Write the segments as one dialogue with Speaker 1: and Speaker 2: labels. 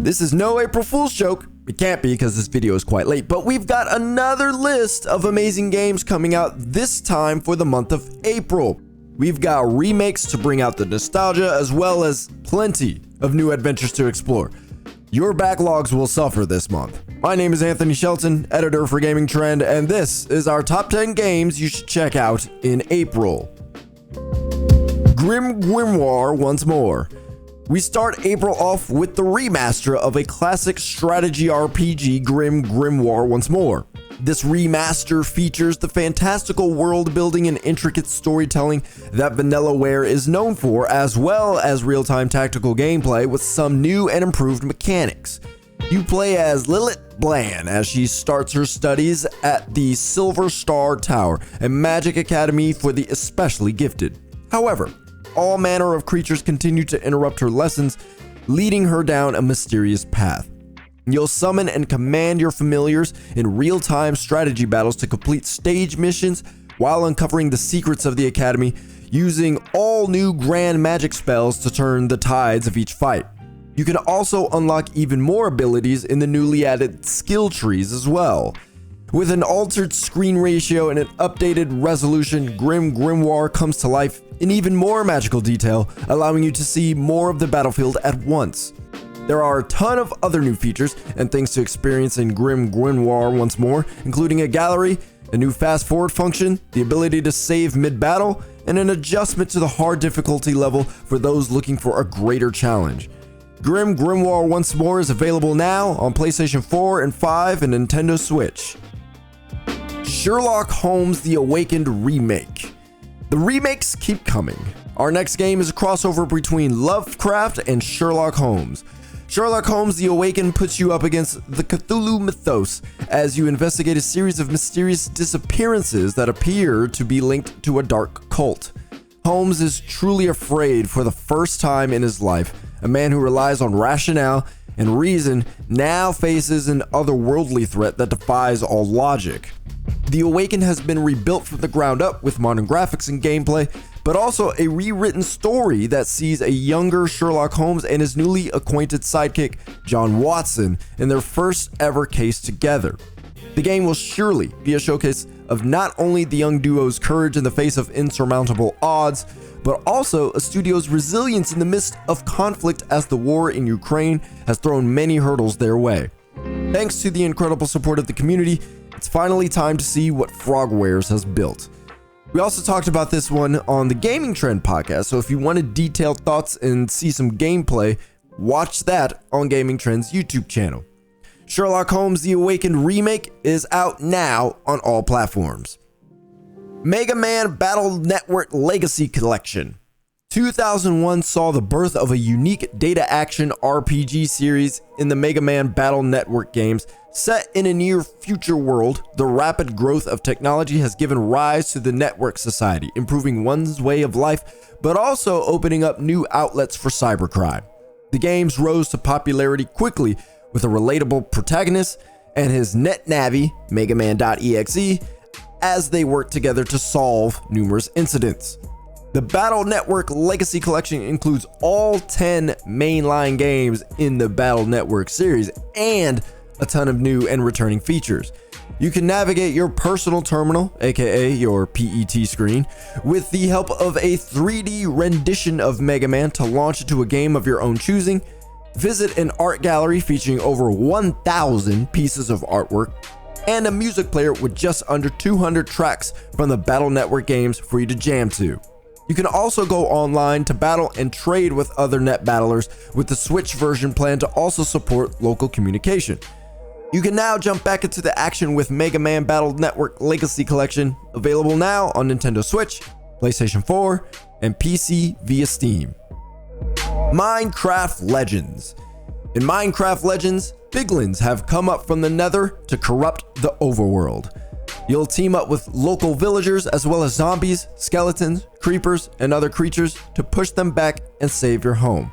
Speaker 1: This is no April Fool's joke. It can't be because this video is quite late, but we've got another list of amazing games coming out this time for the month of April. We've got remakes to bring out the nostalgia as well as plenty of new adventures to explore. Your backlogs will suffer this month. My name is Anthony Shelton, editor for Gaming Trend, and this is our top 10 games you should check out in April. Grim Grimoire once more. We start April off with the remaster of a classic strategy RPG, Grim Grimoire once more. This remaster features the fantastical world building and intricate storytelling that Vanillaware is known for, as well as real-time tactical gameplay with some new and improved mechanics. You play as Lilith Bland as she starts her studies at the Silver Star Tower, a magic academy for the especially gifted. However, all manner of creatures continue to interrupt her lessons, leading her down a mysterious path. You'll summon and command your familiars in real-time strategy battles to complete stage missions while uncovering the secrets of the academy, using all new grand magic spells to turn the tides of each fight. You can also unlock even more abilities in the newly added skill trees as well. With an altered screen ratio and an updated resolution, Grim Grimoire comes to life in even more magical detail, allowing you to see more of the battlefield at once. There are a ton of other new features and things to experience in Grim Grimoire once more, including a gallery, a new fast forward function, the ability to save mid-battle, and an adjustment to the hard difficulty level for those looking for a greater challenge. Grim Grimoire once more is available now on PlayStation 4 and 5 and Nintendo Switch. Sherlock Holmes: The Awakened Remake. The remakes keep coming. Our next game is a crossover between Lovecraft and Sherlock Holmes. Sherlock Holmes: The Awakened puts you up against the Cthulhu mythos as you investigate a series of mysterious disappearances that appear to be linked to a dark cult. Holmes is truly afraid for the first time in his life. A man who relies on rationale and reason now faces an otherworldly threat that defies all logic. The Awakened has been rebuilt from the ground up with modern graphics and gameplay, but also a rewritten story that sees a younger Sherlock Holmes and his newly acquainted sidekick, John Watson, in their first ever case together. The game will surely be a showcase of not only the young duo's courage in the face of insurmountable odds, but also a studio's resilience in the midst of conflict as the war in Ukraine has thrown many hurdles their way. Thanks to the incredible support of the community, it's finally time to see what Frogwares has built. We also talked about this one on the Gaming Trend podcast, so if you wanted detailed thoughts and see some gameplay, watch that on Gaming Trend's YouTube channel. Sherlock Holmes: The Awakened Remake is out now on all platforms. Mega Man Battle Network Legacy Collection. 2001 saw the birth of a unique data action RPG series in the Mega Man Battle Network games. Set in a near future world, the rapid growth of technology has given rise to the Network Society, improving one's way of life, but also opening up new outlets for cybercrime. The games rose to popularity quickly with a relatable protagonist and his NetNavi, Megaman.exe, as they work together to solve numerous incidents. The Battle Network Legacy Collection includes all 10 mainline games in the Battle Network series and a ton of new and returning features. You can navigate your personal terminal, aka your PET screen, with the help of a 3D rendition of Mega Man to launch into a game of your own choosing. Visit an art gallery featuring over 1,000 pieces of artwork and a music player with just under 200 tracks from the Battle Network games for you to jam to. You can also go online to battle and trade with other net battlers, with the Switch version planned to also support local communication. You can now jump back into the action with Mega Man Battle Network Legacy Collection, available now on Nintendo Switch, PlayStation 4, and PC via Steam. Minecraft Legends. In Minecraft Legends, piglins have come up from the nether to corrupt the overworld. You'll team up with local villagers as well as zombies, skeletons, creepers, and other creatures to push them back and save your home.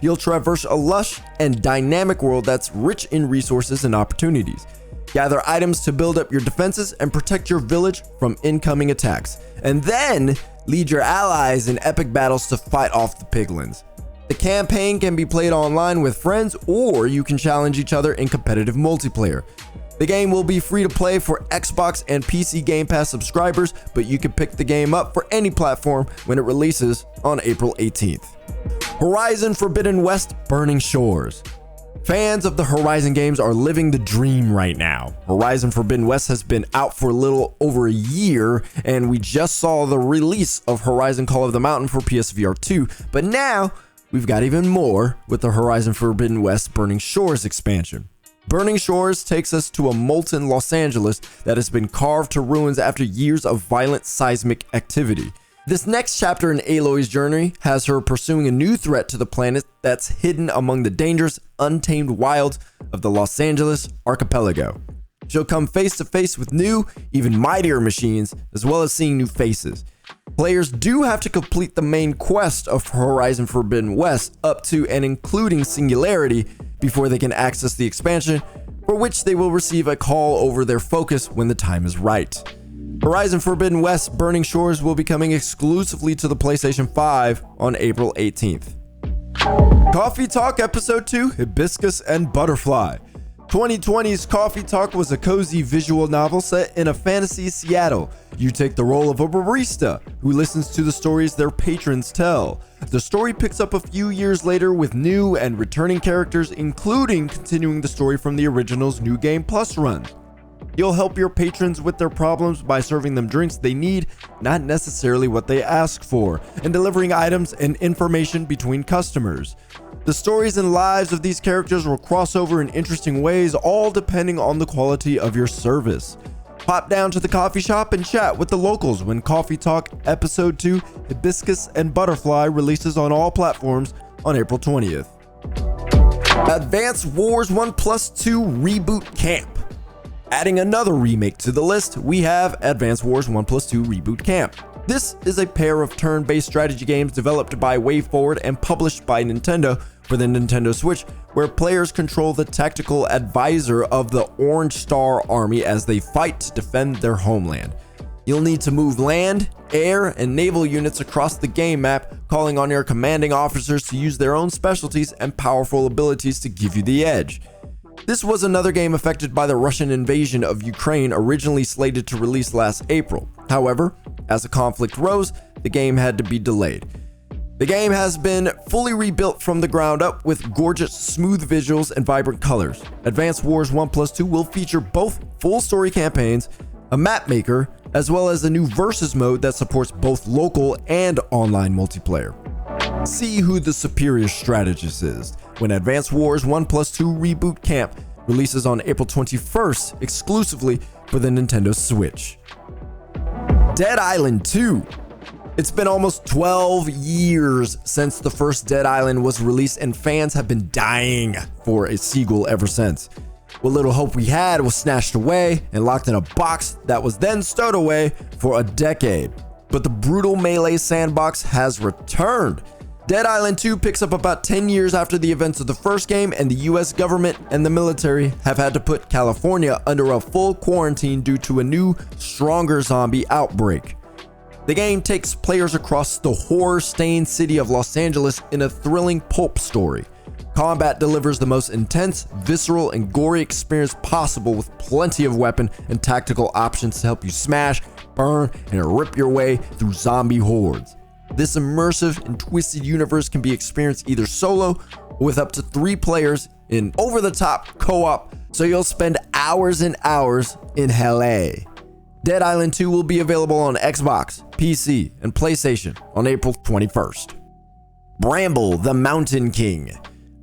Speaker 1: You'll traverse a lush and dynamic world that's rich in resources and opportunities. Gather items to build up your defenses and protect your village from incoming attacks, and then lead your allies in epic battles to fight off the piglins. The campaign can be played online with friends, or you can challenge each other in competitive multiplayer. The game will be free to play for Xbox and PC Game Pass subscribers, but you can pick the game up for any platform when it releases on April 18th. Horizon Forbidden West: Burning Shores. Fans of the Horizon games are living the dream right now. Horizon Forbidden West has been out for a little over a year, and we just saw the release of Horizon Call of the Mountain for PSVR 2, but now we've got even more with the Horizon Forbidden West Burning Shores expansion. Burning Shores takes us to a molten Los Angeles that has been carved to ruins after years of violent seismic activity. This next chapter in Aloy's journey has her pursuing a new threat to the planet that's hidden among the dangerous, untamed wilds of the Los Angeles archipelago. She'll come face to face with new, even mightier machines, as well as seeing new faces. Players do have to complete the main quest of Horizon Forbidden West up to and including Singularity before they can access the expansion, for which they will receive a call over their focus when the time is right. Horizon Forbidden West Burning Shores will be coming exclusively to the PlayStation 5 on April 18th. Coffee Talk Episode 2: Hibiscus and Butterfly. 2020's Coffee Talk was a cozy visual novel set in a fantasy Seattle. You take the role of a barista who listens to the stories their patrons tell. The story picks up a few years later with new and returning characters, including continuing the story from the original's New Game Plus run. You'll help your patrons with their problems by serving them drinks they need, not necessarily what they ask for, and delivering items and information between customers. The stories and lives of these characters will cross over in interesting ways, all depending on the quality of your service. Pop down to the coffee shop and chat with the locals when Coffee Talk Episode 2: Hibiscus and Butterfly releases on all platforms on April 20th. Advance Wars 1+2 Reboot Camp. Adding another remake to the list, we have Advance Wars 1+2 Reboot Camp. This is a pair of turn-based strategy games developed by WayForward and published by Nintendo for the Nintendo Switch, where players control the tactical advisor of the Orange Star Army as they fight to defend their homeland. You'll need to move land, air, and naval units across the game map, calling on your commanding officers to use their own specialties and powerful abilities to give you the edge. This was another game affected by the Russian invasion of Ukraine, originally slated to release last April. However, as the conflict rose, the game had to be delayed. The game has been fully rebuilt from the ground up with gorgeous, smooth visuals and vibrant colors. Advance Wars 1+2 will feature both full story campaigns, a map maker, as well as a new versus mode that supports both local and online multiplayer. See who the superior strategist is when Advance Wars 1+2 Reboot Camp releases on April 21st exclusively for the Nintendo Switch. Dead Island 2. It's been almost 12 years since the first Dead Island was released, and fans have been dying for a sequel ever since. What little hope we had was snatched away and locked in a box that was then stowed away for a decade. But the brutal melee sandbox has returned. Dead Island 2 picks up about 10 years after the events of the first game, and the US government and the military have had to put California under a full quarantine due to a new, stronger zombie outbreak. The game takes players across the horror-stained city of Los Angeles in a thrilling pulp story. Combat delivers the most intense, visceral, and gory experience possible, with plenty of weapon and tactical options to help you smash, burn, and rip your way through zombie hordes. This immersive and twisted universe can be experienced either solo or with up to 3 players in over-the-top co-op, so you'll spend hours and hours in LA. Dead Island 2 will be available on Xbox, PC, and PlayStation on April 21st. Bramble the Mountain King.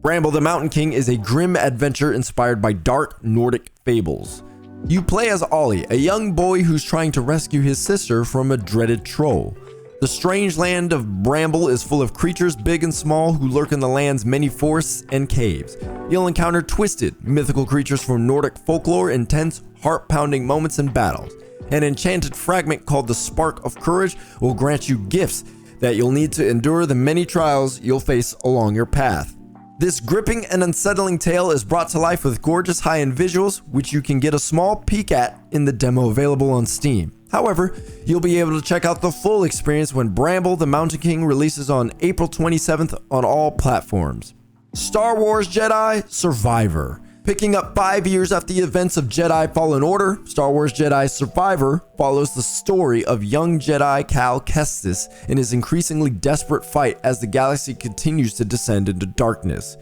Speaker 1: Bramble the Mountain King is a grim adventure inspired by dark Nordic fables. You play as Ollie, a young boy who's trying to rescue his sister from a dreaded troll. The strange land of Bramble is full of creatures big and small who lurk in the land's many forests and caves. You'll encounter twisted, mythical creatures from Nordic folklore, intense, heart-pounding moments and battles. An enchanted fragment called the Spark of Courage will grant you gifts that you'll need to endure the many trials you'll face along your path. This gripping and unsettling tale is brought to life with gorgeous high-end visuals, which you can get a small peek at in the demo available on Steam. However, you'll be able to check out the full experience when Bramble the Mountain King releases on April 27th on all platforms. Star Wars Jedi Survivor. Picking up 5 years after the events of Jedi Fallen Order, Star Wars Jedi Survivor follows the story of young Jedi Cal Kestis in his increasingly desperate fight as the galaxy continues to descend into darkness.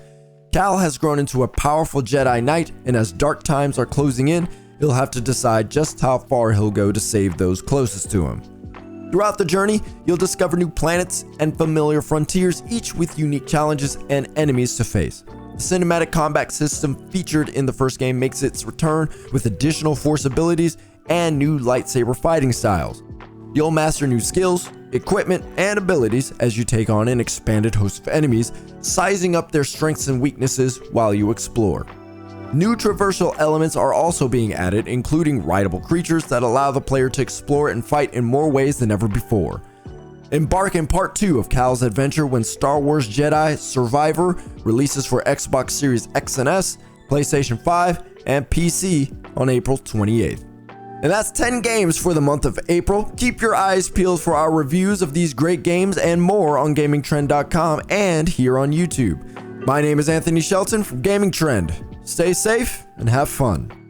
Speaker 1: Cal has grown into a powerful Jedi Knight, and as dark times are closing in, he'll have to decide just how far he'll go to save those closest to him. Throughout the journey, you'll discover new planets and familiar frontiers, each with unique challenges and enemies to face. The cinematic combat system featured in the first game makes its return with additional force abilities and new lightsaber fighting styles. You'll master new skills, equipment, and abilities as you take on an expanded host of enemies, sizing up their strengths and weaknesses while you explore. New traversal elements are also being added, including rideable creatures that allow the player to explore and fight in more ways than ever before. Embark in part 2 of Cal's adventure when Star Wars Jedi Survivor releases for Xbox Series X and S, PlayStation 5, and PC on April 28th. And that's 10 games for the month of April. Keep your eyes peeled for our reviews of these great games and more on GamingTrend.com and here on YouTube. My name is Anthony Shelton from Gaming Trend. Stay safe and have fun.